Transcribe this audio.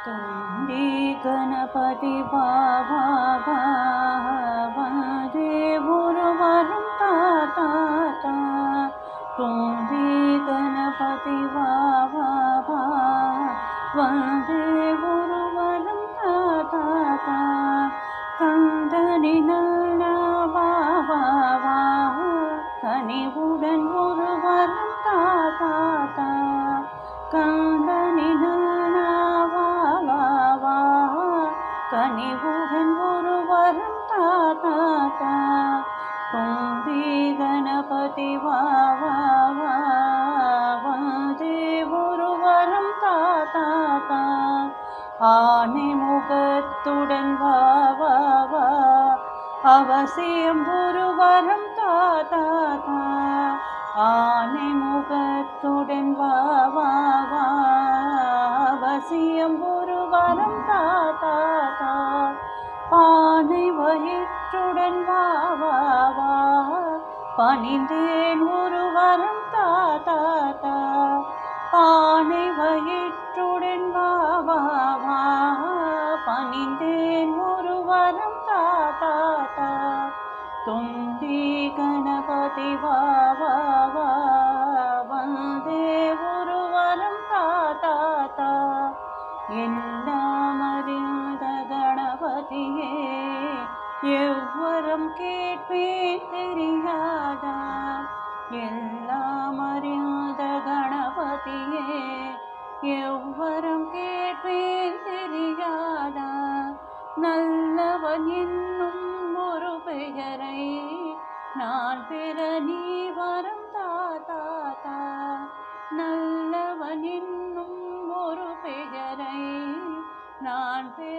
तुंदी गणपति बाबा वंदे गुरुवरं ताता तुंदी गणपति बाबा वंदे गुरुवरं ताता कंदनि नल्ला बाबा कनिवुडन गुरुवरं ताता कंदनि नल्ला कनिवुडन गुरुवरं ताता तुंदी गणपति बाबा वंदे गुरुवरं ताता आने मुगत्तुडन बाबा அவசியம் குருவரம் தாத்தா ஆனை முகத்துடன் வா அவசியம் குருவரம் தாத்தா பானை வயிற்றுடன் வா பணிந்தேன் குருவரம் தாத்தா பானை வயிற்றுடன் வா பணிந்தேன் குருவரம் தாத்தா तुंदी गणपति बाबा वंदे गुरुवरं ताता எல்லாம் அறிந்த கணபதியே எவ்வரம் கேட்பேன் தெரியாதா எல்லாம் அறிந்த கணபதியே எவ்வரம் கேட்பேன் தெரியாதா நல்லவன் என்னும் ஒரு பெயரை நான் பெற நீ வரம் தாத்தா நல்லவன் என்னும் ஒரு பெயரை நான் பெற